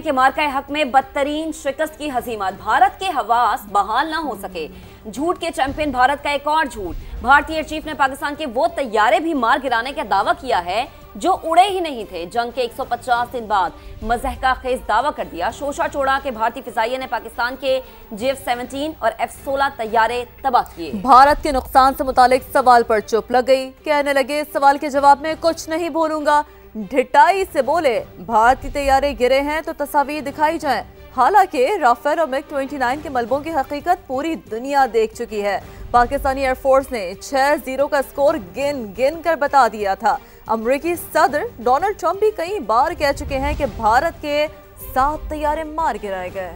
के मार्का हक में बदतरीन शिकस्त की हजीमत, भारत के हवास बहाल ना हो सके। झूठ के चैंपियन भारत का एक और झूठ। भारतीय एयर चीफ ने पाकिस्तान के वो तैयारे भी मार गिराने का दावा किया है जो उड़े ही नहीं थे। जंग के 150 दिन बाद मज़हका खेज दावा कर दिया। शोशा चोड़ा के भारतीय फिजाइये ने पाकिस्तान के JF-17 और F-16 तैयारे तबाह किए। भारत के नुकसान से मुतालिक सवाल पर चुप लग गई। कहने लगे इस सवाल के जवाब में कुछ नहीं बोलूंगा। ढिठाई से बोले भारतीय तैयारे गिरे हैं तो तस्वीर दिखाई जाए। हालांकि राफेल और MiG-29 के मलबों की हकीकत पूरी दुनिया देख चुकी है। पाकिस्तानी एयरफोर्स ने 6-0 का स्कोर गिन कर बता दिया था। अमेरिकी सदर डोनाल्ड ट्रंप भी कई बार कह चुके हैं कि भारत के 7 तैयारे मार गिराए गए।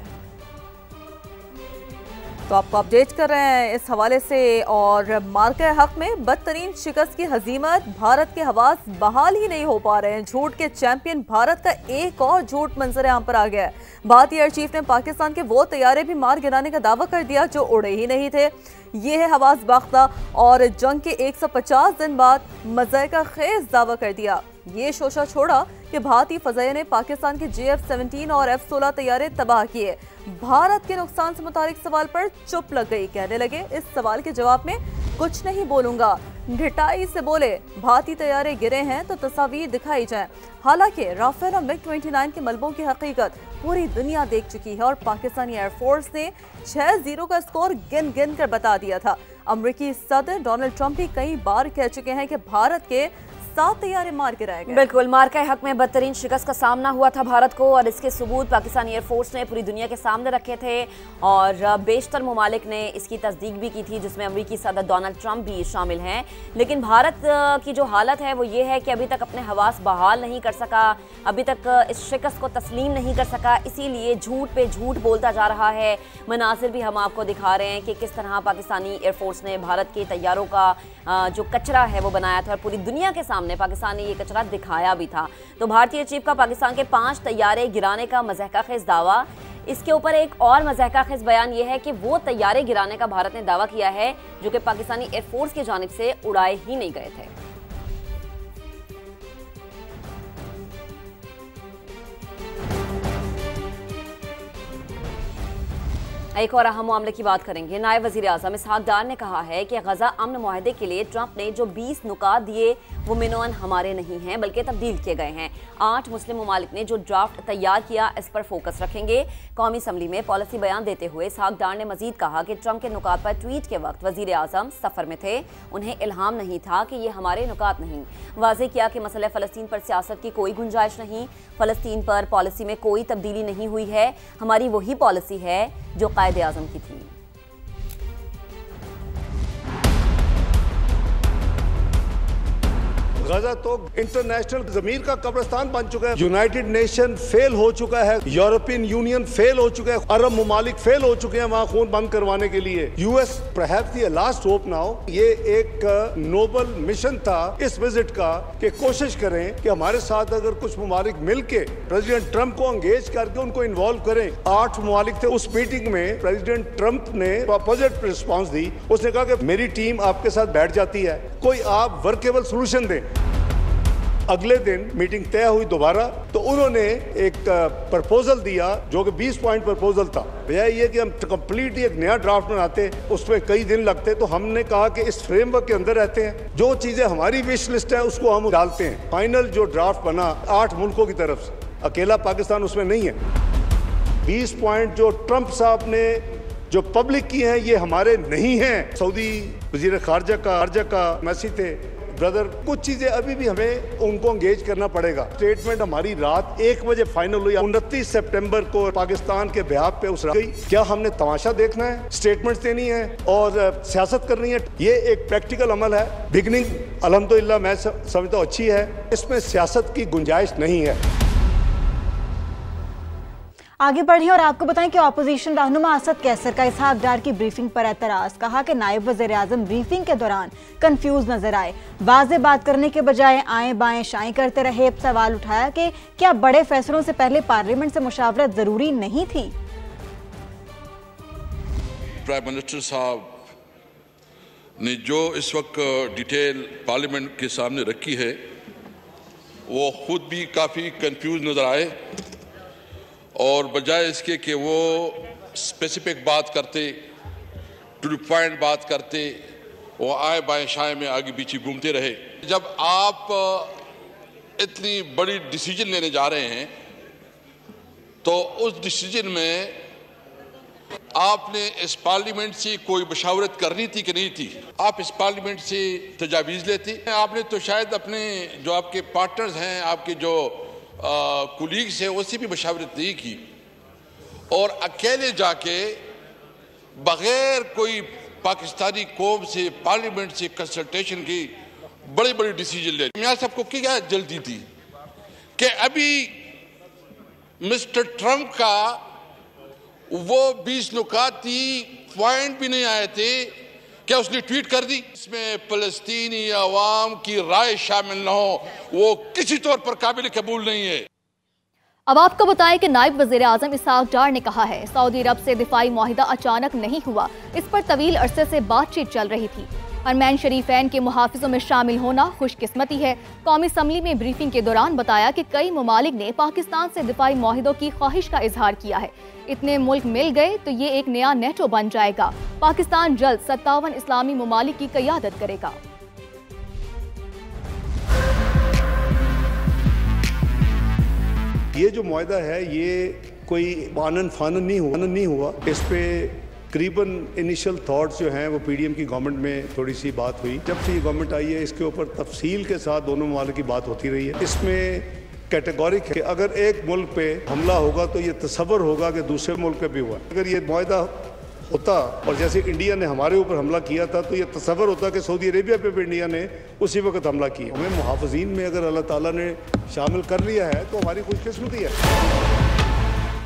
तो आपको अपडेट कर रहे हैं इस हवाले से। और मार्का हक में बदतरीन शिकस्त की हजीमत, भारत के हवास बहाल ही नहीं हो पा रहे हैं। झूठ के चैंपियन भारत का एक और झूठ मंजर आम पर आ गया है। भारतीय एयर चीफ ने पाकिस्तान के वो तैयारे भी मार गिराने का दावा कर दिया जो उड़े ही नहीं थे। ये है हवास बाख्ता और जंग के 150 दिन बाद मज़हका खेज दावा कर दिया। ये शोशा छोड़ा कि भारतीय फजाइया ने पाकिस्तान के JF-17 और F-16 तैयारे तबाह किए। भारत के नुकसान से मुतालिक सवाल पर चुप लग गई। कहने लगे इस सवाल के जवाब में कुछ नहीं बोलूंगा। ढिठाई से बोले भारतीय तैयारे गिरे हैं तो तस्वीर दिखाई जाए। हालांकि राफेल और MiG-29 के मलबों की हकीकत पूरी दुनिया देख चुकी है और पाकिस्तानी एयरफोर्स ने 6-0 का स्कोर गिन कर बता दिया था। अमेरिकी सदर डोनाल्ड ट्रंप भी कई बार कह चुके हैं कि भारत के 7 तैयारे मार गिराए गए। बिल्कुल, मार्का हक में बदतरीन शिकस्त का सामना हुआ था भारत को और इसके सबूत पाकिस्तानी एयरफोर्स ने पूरी दुनिया के सामने रखे थे और बेशतर ममालिक ने इसकी तस्दीक भी की थी, जिसमें अमेरिकी सदर डोनाल्ड ट्रंप भी शामिल हैं। लेकिन भारत की जो हालत है वो ये है कि अभी तक अपने हवास बहाल नहीं कर सका, अभी तक इस शिकस्त को तस्लीम नहीं कर सका, इसीलिए झूठ पे झूठ बोलता जा रहा है। मनासिर भी हम आपको दिखा रहे हैं कि किस तरह पाकिस्तानी एयरफोर्स ने भारत के तैयारों का जो कचरा है वो बनाया था और पूरी दुनिया के सामने पाकिस्तान ने ये कचरा दिखाया भी था। तो भारतीय चीफ का पाकिस्तान के 5 तैयारे गिराने का मज़हका खेज दावा। इसके ऊपर एक और मज़हका खेज बयान ये है कि वो तैयारे गिराने का भारत ने दावा किया है जो कि पाकिस्तानी एयरफोर्स की जानिब से उड़ाए ही नहीं गए थे। एक और अहम मामले की बात करेंगे। नायब वज़ीर आज़म इसहाक डार ने कहा है कि गजा अमन मुआहदे के लिए ट्रंप ने जो 20 नुकात दिए वो मिनोन हमारे नहीं हैं बल्कि तब्दील किए गए हैं। 8 मुस्लिम ममालिक ने जो ड्राफ्ट तैयार किया इस पर फोकस रखेंगे। कौमी असम्बली में पॉलिसी बयान देते हुए इसहाक डार ने मजीद कहा कि ट्रंप के नुकात पर ट्वीट के वक्त वज़ीर आज़म सफ़र में थे, उन्हें इल्हाम नहीं था कि ये हमारे नुकात नहीं। वाज़ेह किया कि मसला फ़लस्तीन पर सियासत की कोई गुंजाइश नहीं, फ़लस्तीन पर पॉलिसी में कोई तब्दीली नहीं हुई है, हमारी वही पॉलिसी है जो कायदे आज़म की थी। गजा तो इंटरनेशनल ज़मीर का कब्रिस्तान बन चुका है। यूनाइटेड नेशन फेल हो चुका है, यूरोपियन यूनियन फेल हो चुका है, अरब ममालिक फेल हो चुके हैं वहाँ खून बंद करवाने के लिए। US perhaps the last hope now. ये एक नोबल मिशन था इस विजिट का कि कोशिश करें कि हमारे साथ अगर कुछ ममालिक मिलके प्रेसिडेंट ट्रंप को एंगेज करके उनको इन्वॉल्व करें। 8 ममालिक थे उस मीटिंग में। प्रेसिडेंट ट्रंप ने अपोजिट रिस्पॉन्स दी। उसने कहा कि मेरी टीम आपके साथ बैठ जाती है, कोई आप वर्केबल सोल्यूशन दें। अगले दिन मीटिंग तय हुई दोबारा, तो उन्होंने एक प्रपोजल दिया जो कि 20 पॉइंट प्रपोजल था। बजाय ये कि हम कंप्लीट एक नया ड्राफ्ट बनाते, उसमें कई दिन लगते, तो हमने कहा कि इस फ्रेमवर्क के अंदर रहते हैं, जो चीज़ें हमारी विश लिस्ट है उसको हम डालते हैं। फाइनल जो ड्राफ्ट बना 8 मुल्कों की तरफ से, अकेला पाकिस्तान उसमें नहीं है। 20 पॉइंट जो ट्रंप साहब ने जो पब्लिक की हैं ये हमारे नहीं हैं। सऊदी वजीर खारजा का मैसेज थे ब्रदर, कुछ चीजें अभी भी हमें उनको एंगेज करना पड़ेगा। स्टेटमेंट हमारी रात 1 बजे फाइनल हुई। 29 सितंबर को पाकिस्तान के बिहाफ पे उस गई। क्या हमने तमाशा देखना है, स्टेटमेंट्स देनी है और सियासत करनी है? ये एक प्रैक्टिकल अमल है। बिगनिंग अल्हम्दुलिल्लाह मैं समझता हूँ अच्छी है, इसमें सियासत की गुंजाइश नहीं है। आगे बढ़े और आपको बताएं कि ऑपोजिशन रहनुमा असद कैसर का इसहाक डार की ब्रीफिंग पर एतराज। कहा कि नायब वज़ीर आज़म ब्रीफिंग के दौरान कंफ्यूज नजर आए, वाज़े बात करने के बजाय आए बाएं शाएं करते रहे। सवाल उठाया कि क्या बड़े फैसलों से पहले पार्लियामेंट से मुशावरत जरूरी नहीं थी? प्राइम मिनिस्टर साहब ने जो इस वक्त डिटेल पार्लियामेंट के सामने रखी है वो खुद भी काफ़ी कंफ्यूज नजर आए और बजाय इसके कि वो स्पेसिफिक बात करते, टू द पॉइंट बात करते, वो आए बाएं शाएं में आगे पीछे घूमते रहे। जब आप इतनी बड़ी डिसीजन लेने जा रहे हैं तो उस डिसीजन में आपने इस पार्लियामेंट से कोई मशावरत करनी थी कि नहीं थी? आप इस पार्लियामेंट से तजावीज़ लेते। आपने तो शायद अपने जो आपके पार्टनर्स हैं, आपके जो कुलीग्स हैं, उससे भी मशावरत नहीं की और अकेले जाके बगैर कोई पाकिस्तानी कौम से पार्लियामेंट से कंसल्टेशन की बड़ी बड़ी डिसीजन ले। मियां साहब को क्या जल्दी थी कि अभी मिस्टर ट्रंप का वो 20 नुकाती पॉइंट भी नहीं आए थे, क्या उसने ट्वीट कर दी? इसमें फलस्तीनी अवाम की राय शामिल न हो, वो किसी तौर पर काबिल कबूल नहीं है। अब आपको बताएं कि नायब वज़ीर आज़म इसहाक डार ने कहा है सऊदी अरब से दिफाई मुआहिदा अचानक नहीं हुआ, इस पर तवील अरसे से बातचीत चल रही थी। हरमैन शरीफैन के मुहाफिजों में शामिल होना खुशकिस्मती है। कौमी असम्बली में ब्रीफिंग के दौरान बताया कि कई ममालिक ने पाकिस्तान से दिफाई मुआहिदों की ख्वाहिश का इजहार किया है। इतने मुल्क मिल गए तो ये एक नया नेटो बन जाएगा। पाकिस्तान जल्द 57 इस्लामी ममालिक की क़यादत करेगा। ये जो मुआहिदा है ये कोई आनन फानन नहीं हुआ। इस पे करीबन इनिशियल थॉट्स जो हैं वो पीडीएम की गवर्नमेंट में थोड़ी सी बात हुई। जब से ये गवर्नमेंट आई है इसके ऊपर तफसील के साथ दोनों ममालिक की बात होती रही है। इसमें कैटेगोरिक है कि अगर एक मुल्क पे हमला होगा तो ये तसव्वुर होगा कि दूसरे मुल्क पे भी हुआ। अगर ये मुआहिदा होता और जैसे इंडिया ने हमारे ऊपर हमला किया था तो ये तसव्वुर होता कि सऊदी अरेबिया पे भी इंडिया ने उसी वक्त हमला किया। हमें मुहाफ़िज़ीन में अगर अल्लाह ताला ने शामिल कर लिया है तो हमारी खुशकिस्मती है।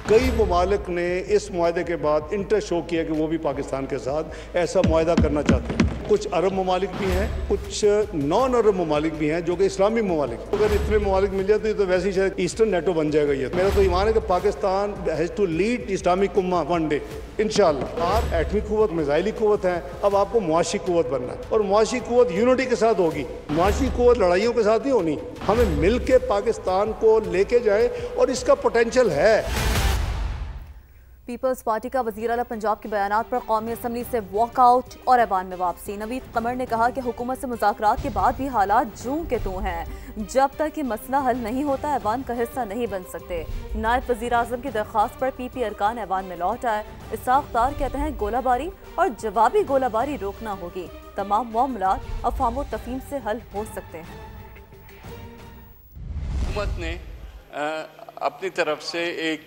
कई ममालिक ने इस मुआहिदे के बाद इंटरेस्ट शो किया कि वो भी पाकिस्तान के साथ ऐसा मुआहिदा करना चाहते हैं। कुछ अरब ममालिक भी हैं, कुछ नॉन अरब ममालिक भी हैं जो कि इस्लामी ममालिक। अगर इतने ममालिक मिल जाते तो वैसे ही शायद ईस्टर्न नेटो बन जाएगा। ये मेरा तो ईमान है कि Pakistan has to lead Islamic उम्मा वन डे इंशाअल्लाह। आप एटमी कुव्वत, मिसाइली कुव्वत हैं, अब आपको मुआशी कुव्वत बनना है और मुआशी कुव्वत यूनिटी के साथ होगी। मुआशी कुव्वत लड़ाइयों के साथ नहीं होनी। हमें मिल के पाकिस्तान को लेके जाए और इसका पोटेंशियल है। पीपल्स पार्टी का वज़ीर आला पंजाब के बयानात पर कौमी असम्बली से वॉकआउट और ऐवान में वापसी। नवीद कमर ने कहा कि हुकूमत से मुज़ाकरात के बाद भी हालात जूं के तूं हैं। जब तक ये मसला हल नहीं होता ऐवान का हिस्सा नहीं बन सकते। नायब वज़ीर आज़म की दरख्वास्त पर पीपी अरकान ऐवान में लौट आए। इसहाक डार कहते हैं गोलाबारी और जवाबी गोलाबारी रोकना होगी। तमाम मामलात अफ़वाम व तफ़हीम से हल हो सकते हैं। हुकूमत ने अपनी तरफ से एक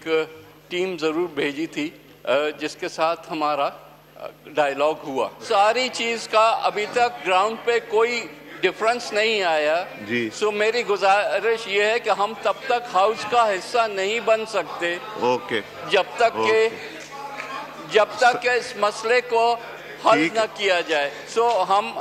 टीम ज़रूर भेजी थी जिसके साथ हमारा डायलॉग हुआ। सारी चीज़ का अभी तक ग्राउंड पे कोई डिफरेंस नहीं आया जी। सो मेरी गुजारिश ये है कि हम तब तक हाउस का हिस्सा नहीं बन सकते जब तक के इस मसले को हल न किया जाए। सो हम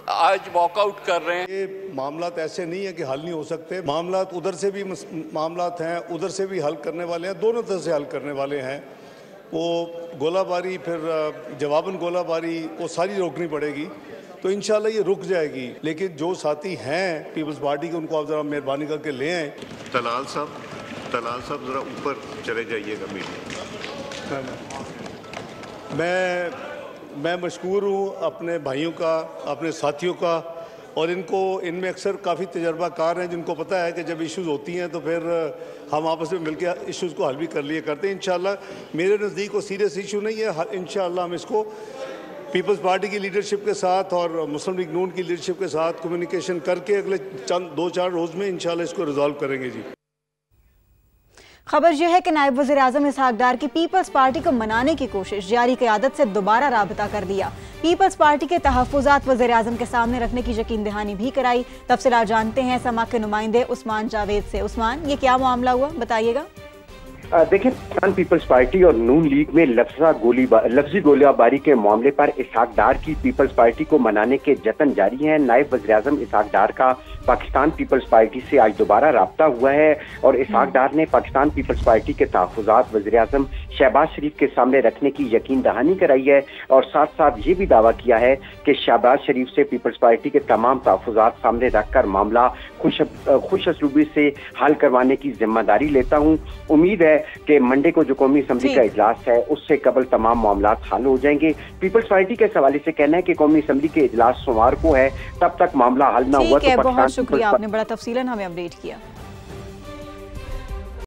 आज वॉकआउट कर रहे हैं। ये मामलात ऐसे नहीं है कि हल नहीं हो सकते। मामलात उधर से भी मामलात हैं, उधर से भी हल करने वाले हैं, दोनों तरह से हल करने वाले हैं। वो गोलाबारी फिर जवाबन गोलाबारी वो सारी रोकनी पड़ेगी तो इंशाल्लाह ये रुक जाएगी। लेकिन जो साथी हैं पीपल्स पार्टी के उनको आप ज़रा मेहरबानी करके ले आएँ। तलाल साहब ज़रा ऊपर चले जाइएगा मीटिंग। मैं मशकूर हूँ अपने भाइयों का, अपने साथियों का, और इनमें अक्सर काफ़ी तजर्बाकार हैं जिनको पता है कि जब इश्यूज़ होती हैं तो फिर हम आपस में मिलकर इश्यूज़ को हल भी कर लिया करते हैं। इंशाल्लाह मेरे नज़दीक वो सीरियस इशू नहीं है। इंशाल्लाह हम इसको पीपल्स पार्टी की लीडरशिप के साथ और मुस्लिम लीग नून की लीडरशिप के साथ कम्युनिकेशन करके अगले 2-4 रोज़ में इंशाल्लाह इसको रिजॉल्व करेंगे जी। खबर यह है कि नायब वज़ीर आज़म इसहाक डार की पीपल्स पार्टी को मनाने की कोशिश, जारी क़यादत से दोबारा राबता कर दिया। पीपल्स पार्टी के तहफ़्फ़ुज़ात वज़ीर आज़म के सामने रखने की यकीन दहानी भी कराई। तफ़सीलात जानते हैं समा के नुमाइंदे उस्मान जावेद से। उस्मान, ये क्या मामला हुआ, बताइएगा। देखिए, पाकिस्तान पीपल्स पार्टी और नून लीग में लफ्जी गोलीबारी के मामले पर इसहाक डार की पीपल्स पार्टी को मनाने के जतन जारी हैं। नायब वज़ीर आज़म इसहाक डार का पाकिस्तान पीपल्स पार्टी से आज दोबारा राब्ता हुआ है और इसहाक डार ने पाकिस्तान पीपल्स पार्टी के तहफ़्फ़ुज़ात वज़ीर आज़म शहबाज शरीफ के सामने रखने की यकीन दहानी कराई है और साथ साथ ये भी दावा किया है कि शहबाज शरीफ से पीपल्स पार्टी के तमाम तहफ़्फ़ुज़ात सामने रखकर मामला खुश असलूबी से हल करवाने की जिम्मेदारी लेता हूँ। उम्मीद है है कि मंडे को जो कौमी असम्बली का इजलास है उससे कबल तमाम मामला हल हो जाएंगे। पीपल्स पार्टी के हवाले से कहना है कि कौमी असम्बली के इजलास सोमवार को है, तब तक मामला हल ना हुआ तो बहुत शुक्रिया, आपने बड़ा तफसीलन हमें अपडेट किया।